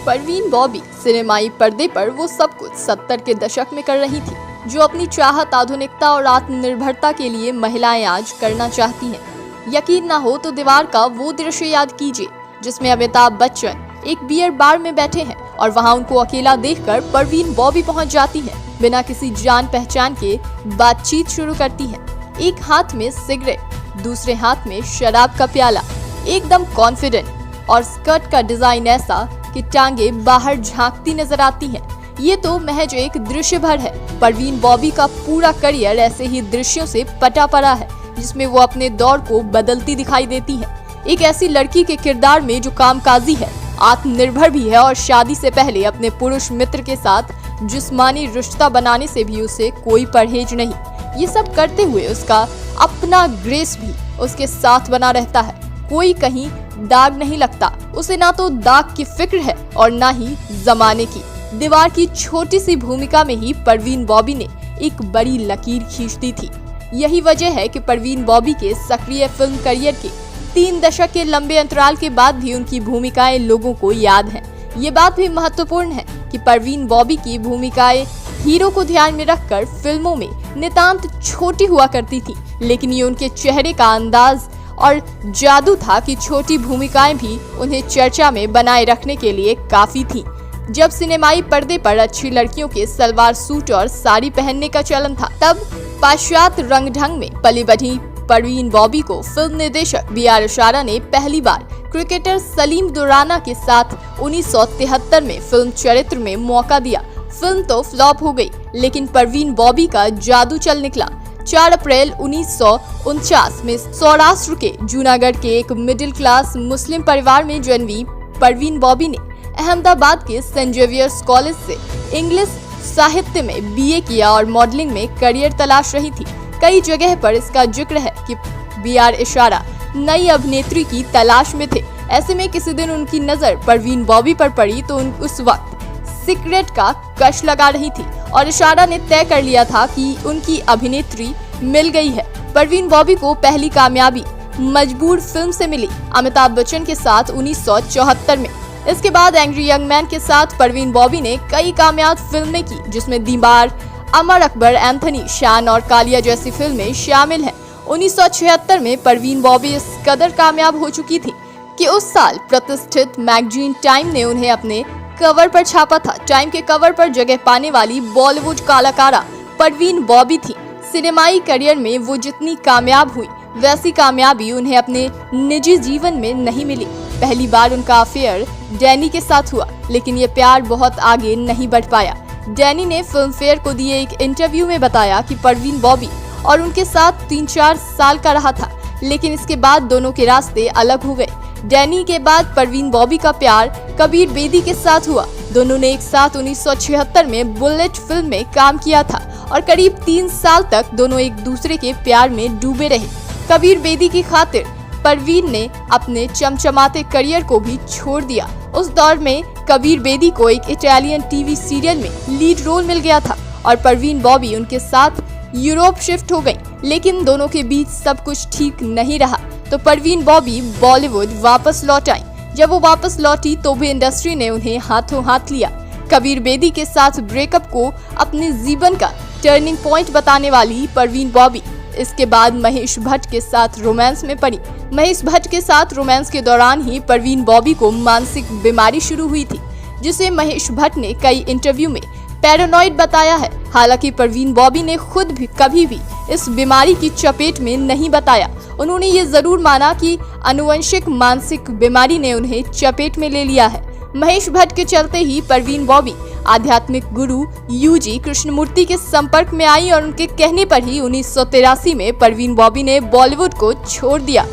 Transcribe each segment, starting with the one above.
परवीन बॉबी सिनेमाई पर्दे पर वो सब कुछ 70 के दशक में कर रही थी जो अपनी चाहत, आधुनिकता और आत्मनिर्भरता के लिए महिलाएं आज करना चाहती हैं। यकीन ना हो तो दीवार का वो दृश्य याद कीजिए जिसमें अमिताभ बच्चन एक बियर बार में बैठे हैं और वहां उनको अकेला देखकर परवीन बॉबी पहुंच जाती है। बिना किसी जान पहचान के बातचीत शुरू करती है। एक हाथ में सिगरेट, दूसरे हाथ में शराब का प्याला, एकदम कॉन्फिडेंट और स्कर्ट का डिजाइन ऐसा कि टांगे बाहर झांकती नजर आती हैं। ये तो महज एक दृश्य भर है। परवीन बॉबी का पूरा करियर ऐसे ही दृश्यों से पटा पड़ा है जिसमें वो अपने दौर को बदलती दिखाई देती है। एक ऐसी लड़की के किरदार में जो कामकाजी है, आत्मनिर्भर भी है और शादी से पहले अपने पुरुष मित्र के साथ जिस्मानी रिश्ता बनाने से भी उसे कोई परहेज नहीं। ये सब करते हुए उसका अपना ग्रेस भी उसके साथ बना रहता है। कोई कहीं दाग नहीं लगता उसे, ना तो दाग की फिक्र है और ना ही जमाने की। दीवार की छोटी सी भूमिका में ही परवीन बॉबी ने एक बड़ी लकीर खींच दी थी। यही वजह है कि परवीन बॉबी के सक्रिय फिल्म करियर के 3 दशक के लंबे अंतराल के बाद भी उनकी भूमिकाएं लोगों को याद हैं। ये बात भी महत्वपूर्ण है कि परवीन बॉबी की भूमिकाएं हीरो को ध्यान में रखकर फिल्मों में नितांत छोटी हुआ करती थी, लेकिन ये उनके चेहरे का अंदाज और जादू था कि छोटी भूमिकाएं भी उन्हें चर्चा में बनाए रखने के लिए काफी थी। जब सिनेमाई पर्दे पर अच्छी लड़कियों के सलवार सूट और साड़ी पहनने का चलन था, तब पाश्चात्य रंग ढंग में पली बढ़ी परवीन बॉबी को फिल्म निर्देशक B.R. इशारा ने पहली बार क्रिकेटर सलीम दुराना के साथ 1973 में फिल्म चरित्र में मौका दिया। फिल्म तो फ्लॉप हो गई, लेकिन परवीन बॉबी का जादू चल निकला। 4 अप्रैल 1949 में सौराष्ट्र के जूनागढ़ के एक मिडिल क्लास मुस्लिम परिवार में जन्मी परवीन बॉबी ने अहमदाबाद के सेंट जेवियर्स कॉलेज से इंग्लिश साहित्य में BA किया और मॉडलिंग में करियर तलाश रही थी। कई जगह पर इसका जिक्र है कि B.R. इशारा नई अभिनेत्री की तलाश में थे। ऐसे में किसी दिन उनकी नजर परवीन बॉबी पर पड़ी तो उस वक्त सिगरेट का कश लगा रही थी और इशारा ने तय कर लिया था कि उनकी अभिनेत्री मिल गई है। परवीन बॉबी को पहली कामयाबी मजबूर फिल्म से मिली, अमिताभ बच्चन के साथ 1974 में। इसके बाद एंग्री यंग मैन के साथ परवीन बॉबी ने कई कामयाब फिल्में की, जिसमें दीवार, अमर अकबर, एंथनी, शान और कालिया जैसी फिल्में शामिल हैं। 1976 में परवीन बॉबी इस कदर कामयाब हो चुकी थी कि उस साल प्रतिष्ठित मैगजीन टाइम ने उन्हें अपने कवर पर छापा था। टाइम के कवर पर जगह पाने वाली बॉलीवुड कलाकारा परवीन बॉबी थी। सिनेमाई करियर में वो जितनी कामयाब हुई, वैसी कामयाबी उन्हें अपने निजी जीवन में नहीं मिली। पहली बार उनका अफेयर डैनी के साथ हुआ, लेकिन ये प्यार बहुत आगे नहीं बढ़ पाया। डैनी ने फिल्म फेयर को दिए एक इंटरव्यू में बताया कि परवीन बॉबी और उनके साथ 3-4 साल का रहा था, लेकिन इसके बाद दोनों के रास्ते अलग हो गए। डैनी के बाद परवीन बॉबी का प्यार कबीर बेदी के साथ हुआ। दोनों ने एक साथ 1976 में बुलेट फिल्म में काम किया था और करीब 3 साल तक दोनों एक दूसरे के प्यार में डूबे रहे। कबीर बेदी की खातिर परवीन ने अपने चमचमाते करियर को भी छोड़ दिया। उस दौर में कबीर बेदी को एक इटालियन टीवी सीरियल में लीड रोल मिल गया था और परवीन बॉबी उनके साथ यूरोप शिफ्ट हो गई, लेकिन दोनों के बीच सब कुछ ठीक नहीं रहा तो परवीन बॉबी बॉलीवुड वापस लौट आई। जब वो वापस लौटी तो भी इंडस्ट्री ने उन्हें हाथों हाथ लिया। कबीर बेदी के साथ ब्रेकअप को अपने जीवन का टर्निंग पॉइंट बताने वाली परवीन बॉबी इसके बाद महेश भट्ट के साथ रोमांस में पड़ी। महेश भट्ट के साथ रोमांस के दौरान ही परवीन बॉबी को मानसिक बीमारी शुरू हुई थी, जिसे महेश भट्ट ने कई इंटरव्यू में पैरानॉइड बताया है। हालांकि परवीन बॉबी ने खुद भी कभी भी इस बीमारी की चपेट में नहीं बताया। उन्होंने ये जरूर माना कि आनुवंशिक मानसिक बीमारी ने उन्हें चपेट में ले लिया है। महेश भट्ट के चलते ही परवीन बॉबी आध्यात्मिक गुरु UG कृष्णमूर्ति के संपर्क में आई और उनके कहने पर ही 1983 में परवीन बॉबी ने बॉलीवुड को छोड़ दिया।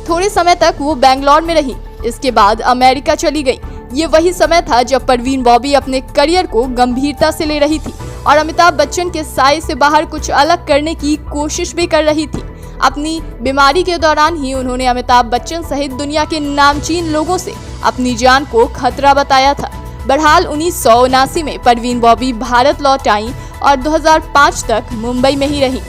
थोड़े समय तक वो बैंगलोर में रही, इसके बाद अमेरिका चली गई। ये वही समय था जब परवीन बॉबी अपने करियर को गंभीरता से ले रही थी और अमिताभ बच्चन के साए से बाहर कुछ अलग करने की कोशिश भी कर रही थी। अपनी बीमारी के दौरान ही उन्होंने अमिताभ बच्चन सहित दुनिया के नामचीन लोगों से अपनी जान को खतरा बताया था। बहरहाल 1979 में परवीन बॉबी भारत लौट आई और 2005 तक मुंबई में ही रही।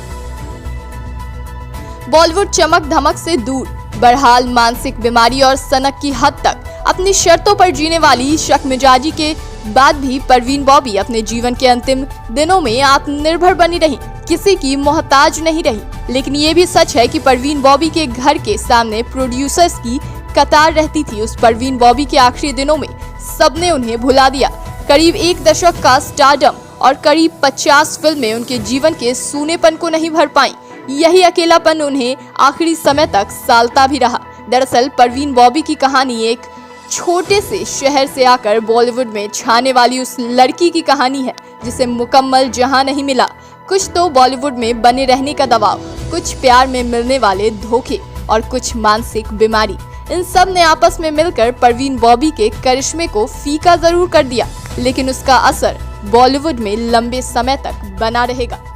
बॉलीवुड चमक धमक से दूर, बहरहाल मानसिक बीमारी और सनक की हद तक अपनी शर्तों पर जीने वाली शक-मिजाजी के बाद भी परवीन बॉबी अपने जीवन के अंतिम दिनों में आत्मनिर्भर बनी रही, किसी की मोहताज नहीं रही। लेकिन ये भी सच है कि परवीन बॉबी के घर के सामने प्रोड्यूसर्स की कतार रहती थी। उस परवीन बॉबी के आखिरी दिनों में सबने उन्हें भुला दिया। करीब 1 दशक का स्टारडम और करीब 50 फिल्में उनके जीवन के सूनेपन को नहीं भर पाई। यही अकेलापन उन्हें आखिरी समय तक सालता भी रहा। दरअसल परवीन बॉबी की कहानी एक छोटे से शहर से आकर बॉलीवुड में छाने वाली उस लड़की की कहानी है जिसे मुकम्मल जहां नहीं मिला। कुछ तो बॉलीवुड में बने रहने का दबाव, कुछ प्यार में मिलने वाले धोखे और कुछ मानसिक बीमारी। इन सब ने आपस में मिलकर परवीन बॉबी के करिश्मे को फीका जरूर कर दिया, लेकिन उसका असर बॉलीवुड में लंबे समय तक बना रहेगा।